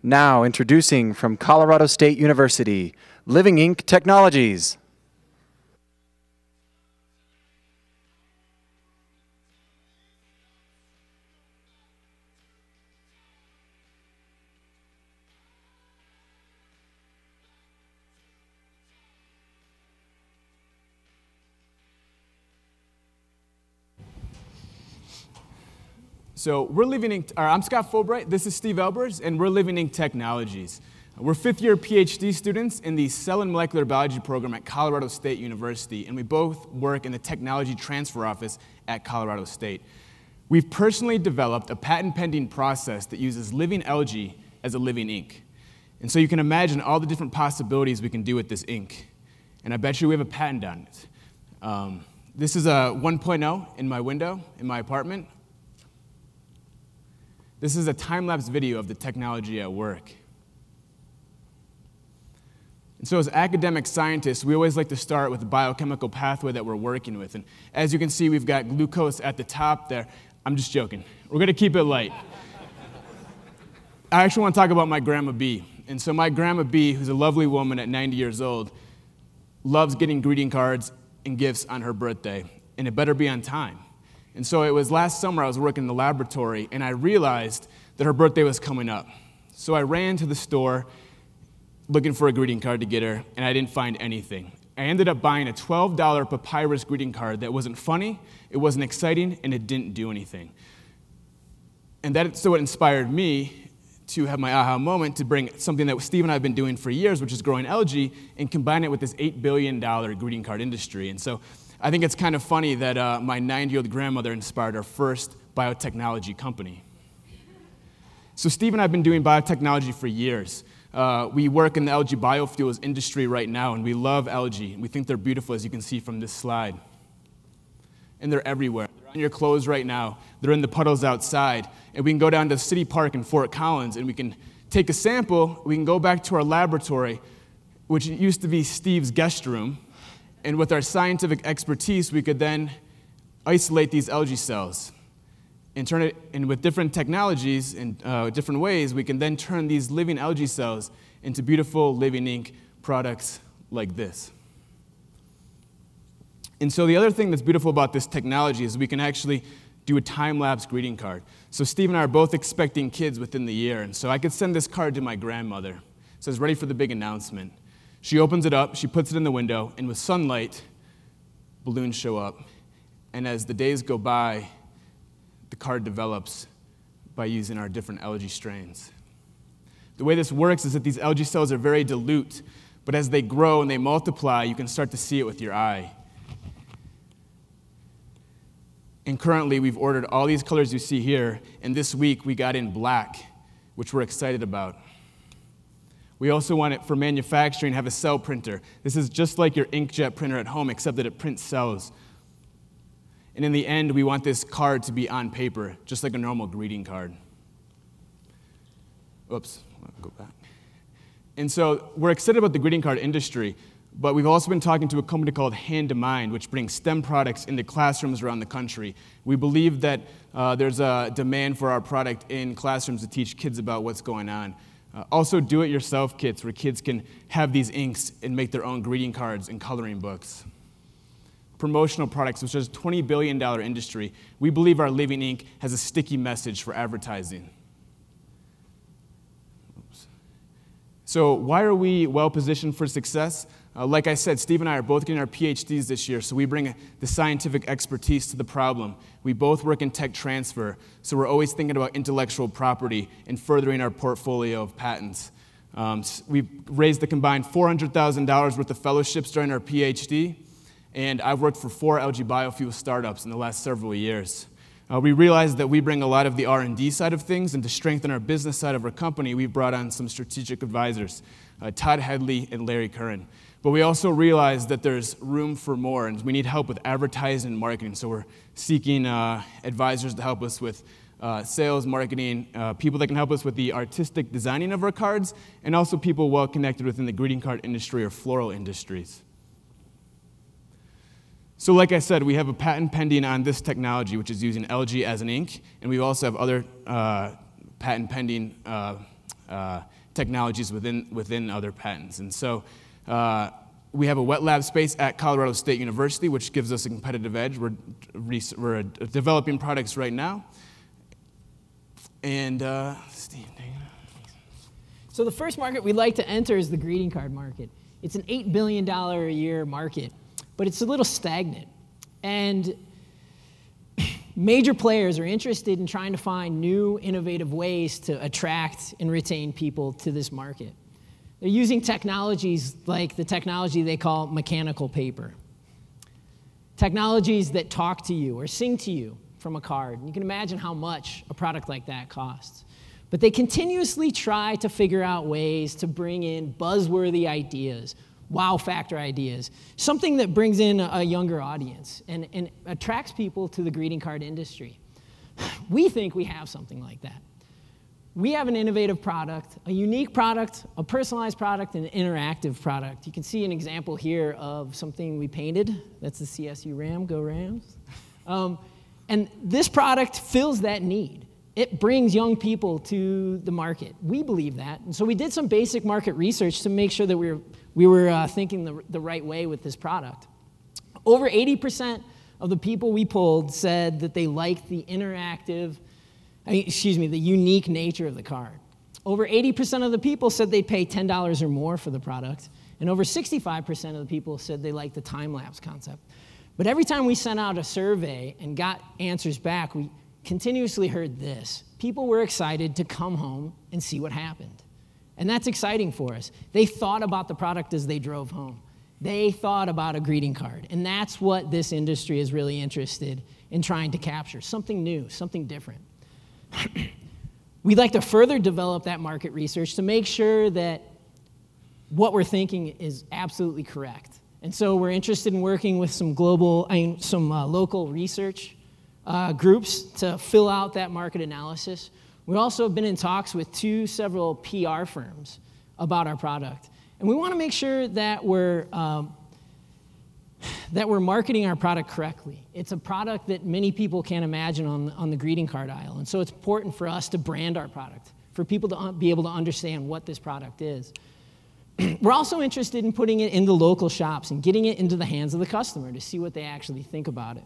Now introducing from Colorado State University, LivingInk Technologies. So I'm Scott Fulbright, this is Steve Elbers, and we're LivingInk Technologies. We're fifth-year PhD students in the Cell and Molecular Biology program at Colorado State University, and we both work in the Technology Transfer Office at Colorado State. We've personally developed a patent-pending process that uses living algae as a living ink. And so you can imagine all the different possibilities we can do with this ink. And I bet you we have a patent on it. This is a 1.0 in my window in my apartment. This is a time-lapse video of the technology at work. And so as academic scientists, we always like to start with the biochemical pathway that we're working with. And as you can see, we've got glucose at the top there. I'm just joking. We're going to keep it light. I actually want to talk about my Grandma B. And so my Grandma B, who's a lovely woman at 90 years old, loves getting greeting cards and gifts on her birthday. And it better be on time. And so it was last summer I was working in the laboratory, and I realized that her birthday was coming up. So I ran to the store looking for a greeting card to get her, and I didn't find anything. I ended up buying a $12 papyrus greeting card that wasn't funny, it wasn't exciting, and it didn't do anything. And that's so it inspired me to have my aha moment to bring something that Steve and I have been doing for years, which is growing algae, and combine it with this $8 billion greeting card industry. And so I think it's kind of funny that my 90-year-old grandmother inspired our first biotechnology company. So Steve and I have been doing biotechnology for years. We work in the algae biofuels industry right now, and we love algae. We think they're beautiful, as you can see from this slide. And they're everywhere. They're on your clothes right now. They're in the puddles outside. And we can go down to City Park in Fort Collins, and we can take a sample. We can go back to our laboratory, which used to be Steve's guest room. And with our scientific expertise, we could then isolate these algae cells and turn it, and with different technologies and different ways, we can then turn these living algae cells into beautiful living ink products like this. And so the other thing that's beautiful about this technology is we can actually do a time-lapse greeting card. So Steve and I are both expecting kids within the year, and so I could send this card to my grandmother. It says, "Ready for the big announcement." She opens it up, she puts it in the window, and with sunlight, balloons show up. And as the days go by, the card develops by using our different algae strains. The way this works is that these algae cells are very dilute, but as they grow and they multiply, you can start to see it with your eye. And currently, we've ordered all these colors you see here, and this week we got in black, which we're excited about. We also want it for manufacturing, have a cell printer. This is just like your inkjet printer at home, except that it prints cells. And in the end, we want this card to be on paper, just like a normal greeting card. Oops, I'll go back. And so we're excited about the greeting card industry, but we've also been talking to a company called Hand to Mind, which brings STEM products into classrooms around the country. We believe that there's a demand for our product in classrooms to teach kids about what's going on. Also, do-it-yourself kits where kids can have these inks and make their own greeting cards and coloring books. Promotional products, which is a $20 billion industry. We believe our living ink has a sticky message for advertising. Oops. So why are we well-positioned for success? Like I said, Steve and I are both getting our PhDs this year, so we bring the scientific expertise to the problem. We both work in tech transfer, so we're always thinking about intellectual property and furthering our portfolio of patents. We've raised a combined $400,000 worth of fellowships during our PhD, and I've worked for 4 algae biofuel startups in the last several years. We realized that we bring a lot of the R&D side of things, and to strengthen our business side of our company, we brought on some strategic advisors, Todd Headley and Larry Curran. But we also realized that there's room for more, and we need help with advertising and marketing. So we're seeking advisors to help us with sales, marketing, people that can help us with the artistic designing of our cards, and also people well connected within the greeting card industry or floral industries. So like I said, we have a patent pending on this technology, which is using algae as an ink, and we also have other patent pending technologies within other patents. And so we have a wet lab space at Colorado State University, which gives us a competitive edge. We're developing products right now. And Steve, so the first market we'd like to enter is the greeting card market. It's an $8 billion a year market, but it's a little stagnant. And major players are interested in trying to find new, innovative ways to attract and retain people to this market. They're using technologies like the technology they call mechanical paper. Technologies that talk to you or sing to you from a card. And you can imagine how much a product like that costs. But they continuously try to figure out ways to bring in buzzworthy ideas, wow factor ideas, something that brings in a younger audience and attracts people to the greeting card industry. We think we have something like that. We have an innovative product, a unique product, a personalized product, and an interactive product. You can see an example here of something we painted. That's the CSU Ram, go Rams. And this product fills that need. It brings young people to the market. We believe that. And so we did some basic market research to make sure that we were thinking the right way with this product. Over 80% of the people we polled said that they liked the the unique nature of the card. Over 80% of the people said they'd pay $10 or more for the product. And over 65% of the people said they liked the time-lapse concept. But every time we sent out a survey and got answers back, we continuously heard this. People were excited to come home and see what happened. And that's exciting for us. They thought about the product as they drove home. They thought about a greeting card. And that's what this industry is really interested in trying to capture, something new, something different. We'd like to further develop that market research to make sure that what we're thinking is absolutely correct. And so we're interested in working with some local research groups to fill out that market analysis. We also have been in talks with several PR firms about our product. And we want to make sure that we're marketing our product correctly. It's a product that many people can't imagine on the greeting card aisle. And so it's important for us to brand our product, for people to be able to understand what this product is. We're also interested in putting it into local shops and getting it into the hands of the customer to see what they actually think about it.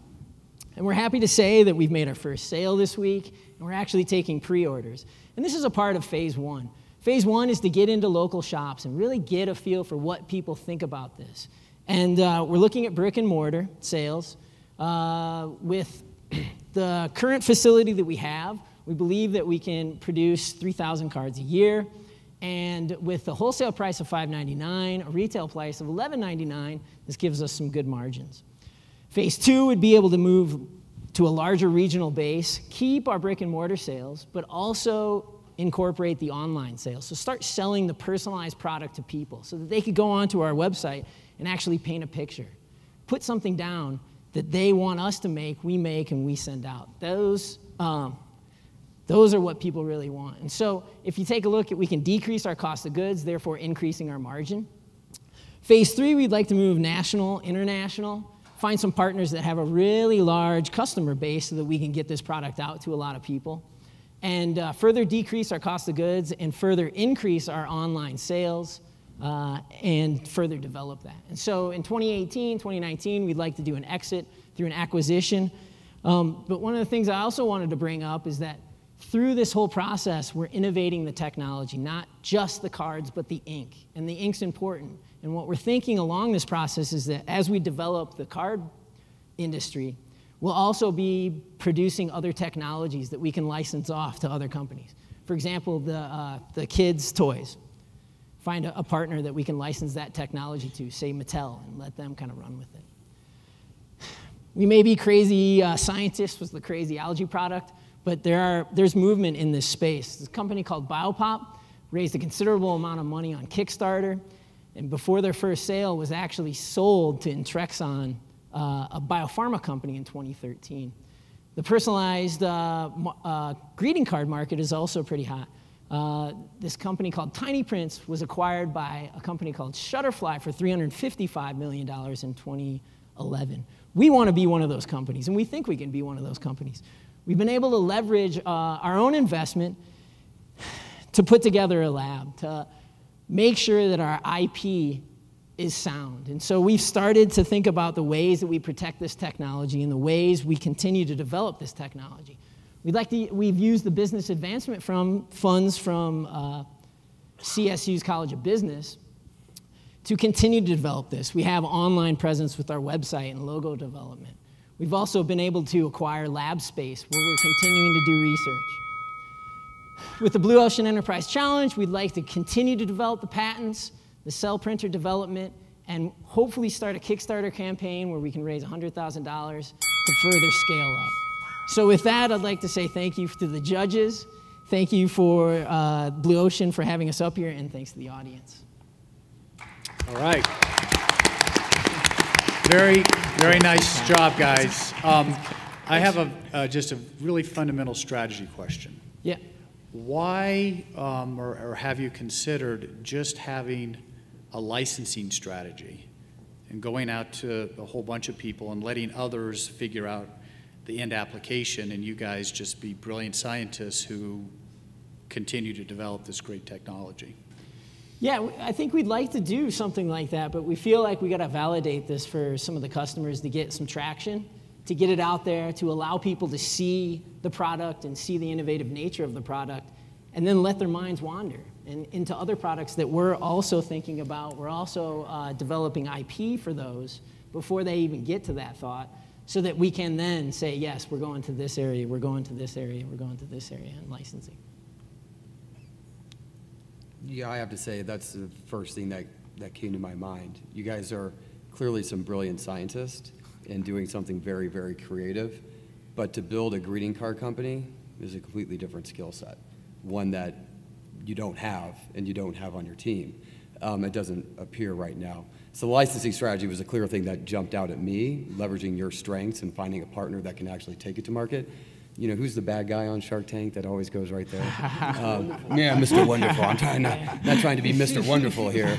And we're happy to say that we've made our first sale this week, and we're actually taking pre-orders. And this is a part of phase one. Phase one is to get into local shops and really get a feel for what people think about this. And we're looking at brick and mortar sales. With the current facility that we have, we believe that we can produce 3,000 cards a year. And with the wholesale price of $5.99, a retail price of $11.99, this gives us some good margins. Phase two would be able to move to a larger regional base, keep our brick and mortar sales, but also incorporate the online sales. So start selling the personalized product to people so that they could go onto our website and actually paint a picture. Put something down that they want us to make, we make, and we send out. Those are what people really want. And so if you take a look at, we can decrease our cost of goods, therefore increasing our margin. Phase three, we'd like to move national, international, find some partners that have a really large customer base so that we can get this product out to a lot of people. And further decrease our cost of goods and further increase our online sales and further develop that. And so in 2018, 2019, we'd like to do an exit through an acquisition. But one of the things I also wanted to bring up is that through this whole process, we're innovating the technology, not just the cards, but the ink. And the ink's important. And what we're thinking along this process is that as we develop the card industry, we'll also be producing other technologies that we can license off to other companies. For example, the kids' toys. Find a partner that we can license that technology to, say Mattel, and let them kind of run with it. We may be crazy scientists with the crazy algae product, but there's movement in this space. This company called Biopop raised a considerable amount of money on Kickstarter, and before their first sale was actually sold to Intrexon, a biopharma company, in 2013. The personalized greeting card market is also pretty hot. This company called Tiny Prints was acquired by a company called Shutterfly for $355 million in 2011. We want to be one of those companies, and we think we can be one of those companies. We've been able to leverage our own investment to put together a lab, to make sure that our IP is sound. And so we've started to think about the ways that we protect this technology and the ways we continue to develop this technology. We've used the business advancement funds from CSU's College of Business to continue to develop this. We have online presence with our website and logo development. We've also been able to acquire lab space where we're continuing to do research. With the Blue Ocean Enterprise Challenge, we'd like to continue to develop the patents, the cell printer development, and hopefully start a Kickstarter campaign where we can raise $100,000 to further scale up. So with that, I'd like to say thank you to the judges, thank you for Blue Ocean for having us up here, and thanks to the audience. All right. Very, very nice job, guys. I have just a really fundamental strategy question. Yeah. Why, or have you considered just having a licensing strategy and going out to a whole bunch of people and letting others figure out the end application, and you guys just be brilliant scientists who continue to develop this great technology? Yeah, I think we'd like to do something like that, but we feel like we got to validate this for some of the customers to get some traction, to get it out there, to allow people to see the product and see the innovative nature of the product, and then let their minds wander and into other products that we're also thinking about. We're also developing IP for those before they even get to that thought, so that we can then say, yes, we're going to this area, we're going to this area, we're going to this area in licensing. Yeah, I have to say that's the first thing that came to my mind. You guys are clearly some brilliant scientists and doing something very, very creative, but to build a greeting card company is a completely different skill set, one that you don't have and you don't have on your team. It doesn't appear right now. So the licensing strategy was a clear thing that jumped out at me, leveraging your strengths and finding a partner that can actually take it to market. You know, who's the bad guy on Shark Tank that always goes right there? Yeah, Mr. Wonderful. I'm not trying to be Mr. Wonderful here.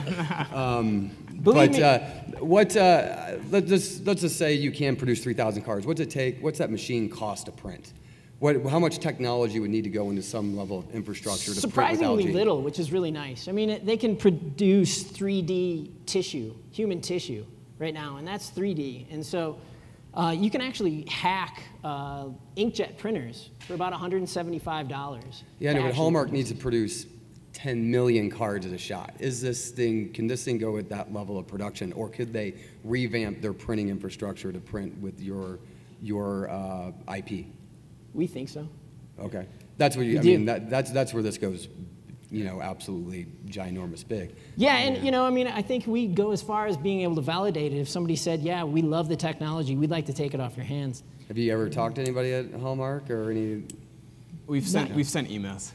Let's just say you can produce 3,000 cards. What's it take? What's that machine cost to print? How much technology would need to go into some level of infrastructure to surprisingly print little, which is really nice. I mean, they can produce 3D tissue, human tissue, right now, and that's 3D. And so you can actually hack inkjet printers for about $175. Yeah, no, but Hallmark needs to produce 10 million cards at a shot. Can this thing go at that level of production, or could they revamp their printing infrastructure to print with your IP? We think so. Okay, that's what you. I mean, that's where this goes. You know, absolutely ginormous big. Yeah, and you know, I mean, I think we go as far as being able to validate it. If somebody said, "Yeah, we love the technology, we'd like to take it off your hands." Have you ever talked to anybody at Hallmark or any? We've sent emails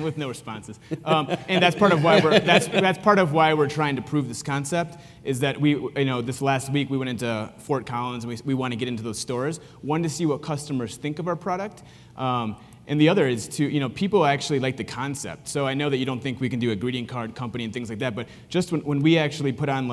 with no responses, and that's part of why that's part of why we're trying to prove this concept. Is that this last week we went into Fort Collins and we want to get into those stores. One, to see what customers think of our product, and the other is to people actually like the concept. So I know that you don't think we can do a greeting card company and things like that, but just when we actually put on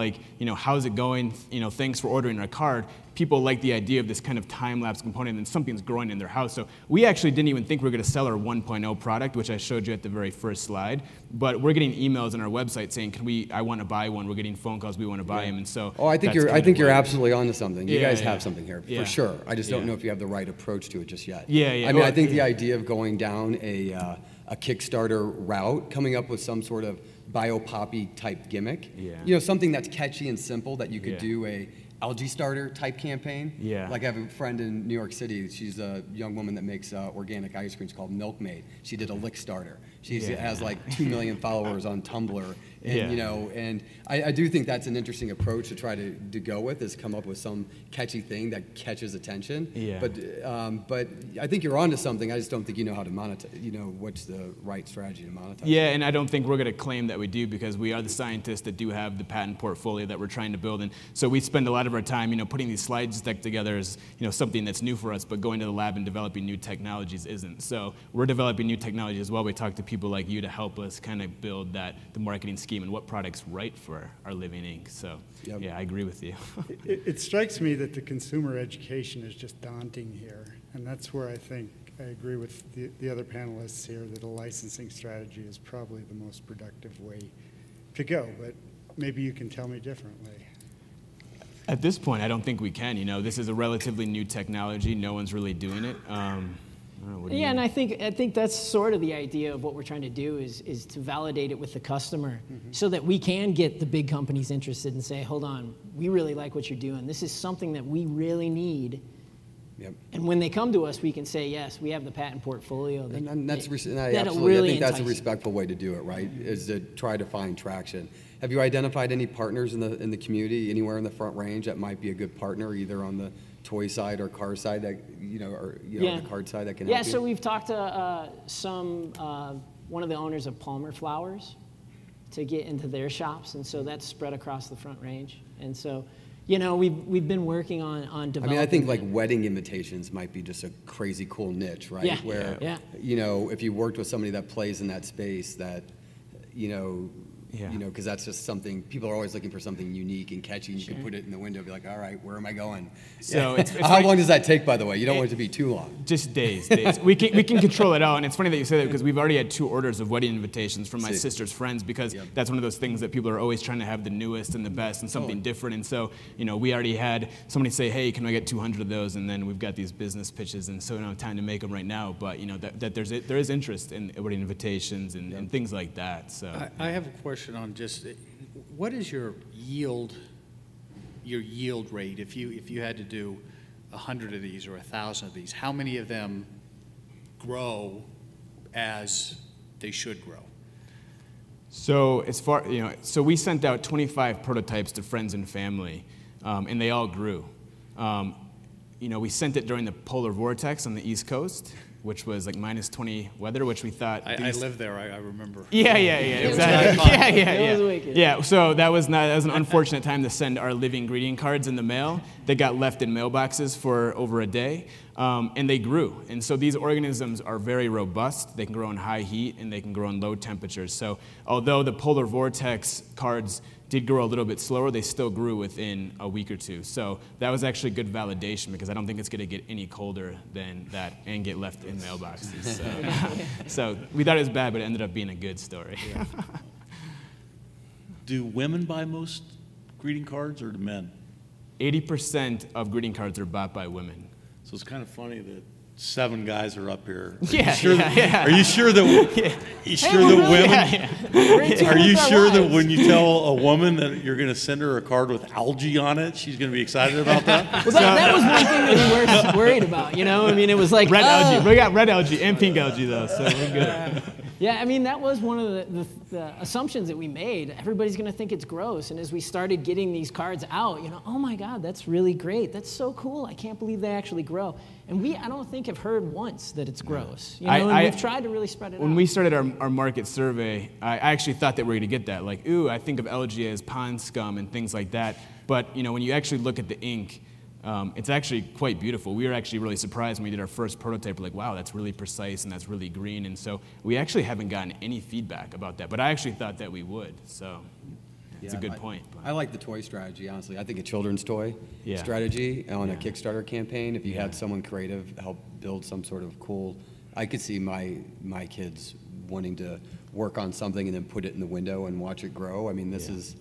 how's it going, thanks for ordering our card. People like the idea of this kind of time-lapse component and something's growing in their house. So we actually didn't even think we were going to sell our 1.0 product, which I showed you at the very first slide. But we're getting emails on our website saying, I want to buy one. We're getting phone calls, we want to buy them. And so I think you're absolutely onto something. You guys have something here, for sure. I just don't know if you have the right approach to it just yet. I mean, I think the idea of going down a Kickstarter route, coming up with some sort of bio-poppy type gimmick, something that's catchy and simple that you could do a algae starter type campaign. Like I have a friend in New York City. She's a young woman that makes organic ice creams called Milkmaid. She did a lick starter. She has like 2 million followers on Tumblr. And, and I do think that's an interesting approach to try to go with, is come up with some catchy thing that catches attention. But I think you're onto something. I just don't think you know how to monetize. What's the right strategy to monetize? And I don't think we're going to claim that we do, because we are the scientists that do have the patent portfolio that we're trying to build. And so we spend a lot of our time, putting these slides deck together is, something that's new for us, but going to the lab and developing new technologies isn't. So we're developing new technology as well. We talk to people like you to help us kind of build the marketing scheme and what product's right for our LivingInk. So yeah, I agree with you. It strikes me that the consumer education is just daunting here, and that's where I think I agree with the other panelists here that a licensing strategy is probably the most productive way to go, but maybe you can tell me differently. At this point, I don't think we can. You know, this is a relatively new technology. No one's really doing it. Yeah, and I think that's sort of the idea of what we're trying to do is to validate it with the customer, so that we can get the big companies interested and say, hold on, we really like what you're doing. This is something that we really need. Yep. And when they come to us, we can say, yes, we have the patent portfolio. And that's I think that's a respectful way to do it, right? Is to try to find traction. Have you identified any partners in the community anywhere in the Front Range that might be a good partner, either on the toy side or car side, that the card side that can help you? Yeah, so we've talked to one of the owners of Palmer Flowers to get into their shops, and so that's spread across the Front Range. And so, you know, we've been working on developing. I think like wedding invitations might be just a crazy cool niche, right? Yeah. Where you know, if you worked with somebody that plays in that space, that because that's just something, people are always looking for something unique and catchy. You can put it in the window, be like, all right, where am I going? So how long does that take, by the way? You don't want it to be too long. Just days. We can control it out, and it's funny that you say that because we've already had 2 orders of wedding invitations from my sister's friends, because that's one of those things that people are always trying to have the newest and the best and something different. And so, you know, we already had somebody say, hey, can I get 200 of those? And then we've got these business pitches, and so we don't have time to make them right now. But you know that there is interest in wedding invitations and things like that. So I have a question on just what is your yield rate if you had to do 100 of these or 1,000 of these? How many of them grow as they should grow? So so we sent out 25 prototypes to friends and family, and they all grew. We sent it during the polar vortex on the East Coast, which was like -20 weather, which we thought. I lived there. I remember. Yeah, exactly. Yeah. So that was an unfortunate time to send our living greeting cards in the mail. They got left in mailboxes for over a day, and they grew. And so these organisms are very robust. They can grow in high heat and they can grow in low temperatures. So although the polar vortex cards did grow a little bit slower, they still grew within a week or two. So that was actually good validation, because I don't think it's going to get any colder than that and get left in mailboxes. So we thought it was bad, but it ended up being a good story. Yeah. Do women buy most greeting cards, or do men? 80% of greeting cards are bought by women. So it's kind of funny that 7 guys are up here. Are you sure that when you tell a woman that you're going to send her a card with algae on it, she's going to be excited about that? Well, that was one thing that we were worried about, you know? I mean, it was like red algae. We got red algae and pink algae, though, so we're good. Yeah, I mean, that was one of the assumptions that we made. Everybody's going to think it's gross. And as we started getting these cards out, you know, oh my God, that's really great. That's so cool. I can't believe they actually grow. And I don't think have heard once that it's gross. You know, and we've tried to really spread it out. When we started our market survey, I actually thought that we were going to get that. Like, ooh, I think of algae as pond scum and things like that. But, you know, when you actually look at the ink, it's actually quite beautiful. We were actually really surprised when we did our first prototype. We're like, wow, that's really precise and that's really green. And so we actually haven't gotten any feedback about that. But I actually thought that we would. So it's a good point. I like the toy strategy, honestly. I think a children's toy strategy on a Kickstarter campaign, if you had someone creative help build some sort of cool, I could see my kids wanting to work on something and then put it in the window and watch it grow. I mean, this is...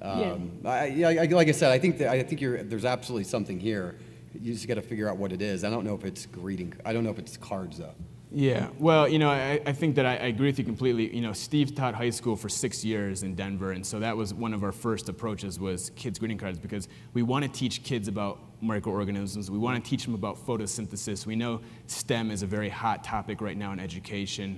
like I said, I think there's absolutely something here. You just got to figure out what it is. I don't know if it's greeting. I don't know if it's cards though. Yeah, well, you know, I think that I agree with you completely. You know, Steve taught high school for 6 years in Denver, and so that was one of our first approaches was kids greeting cards, because we want to teach kids about microorganisms. We want to teach them about photosynthesis. We know STEM is a very hot topic right now in education.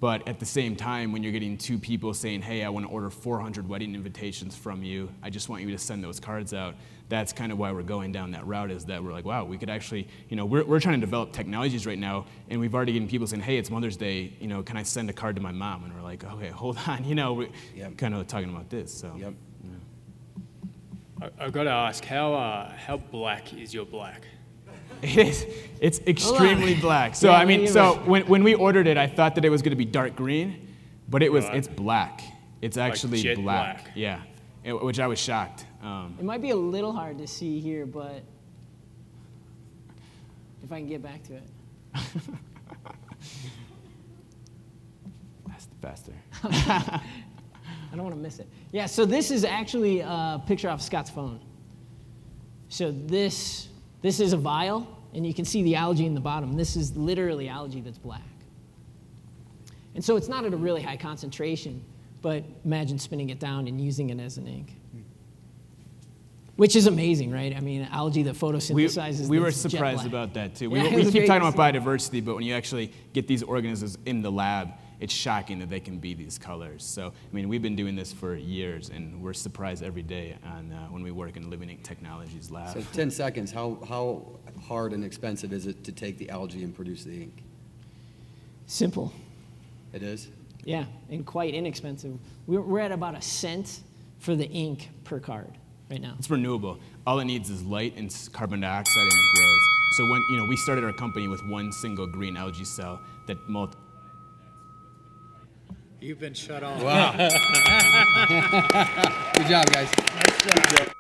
But at the same time, when you're getting 2 people saying, hey, I want to order 400 wedding invitations from you, I just want you to send those cards out, that's kind of why we're going down that route, is that we're like, wow, we could actually, you know, we're trying to develop technologies right now, and we've already getting people saying, hey, it's Mother's Day, you know, can I send a card to my mom? And we're like, okay, hold on, you know, we're kind of talking about this, so. Yep. Yeah. I've got to ask, how black is your black? It's extremely black. So I mean, when we ordered it, I thought that it was going to be dark green, but it's black. It's actually like black. Yeah, which I was shocked. It might be a little hard to see here, but if I can get back to it. Faster. I don't want to miss it. Yeah, so this is actually a picture off Scott's phone. So this is a vial, and you can see the algae in the bottom. This is literally algae that's black. And so it's not at a really high concentration, but imagine spinning it down and using it as an ink. Which is amazing, right? I mean, algae that photosynthesizes. We were surprised about that, too. Yeah, we keep talking about biodiversity, but when you actually get these organisms in the lab, it's shocking that they can be these colors. So, I mean, we've been doing this for years, and we're surprised every day on, when we work in LivingInk Technologies lab. So 10 seconds, how hard and expensive is it to take the algae and produce the ink? Simple. It is? Yeah, and quite inexpensive. We're at about $0.01 for the ink per card right now. It's renewable. All it needs is light and carbon dioxide, and it grows. So when we started our company with one single green algae cell that multiplied. You've been shut off. Wow. Good job, guys. Nice job.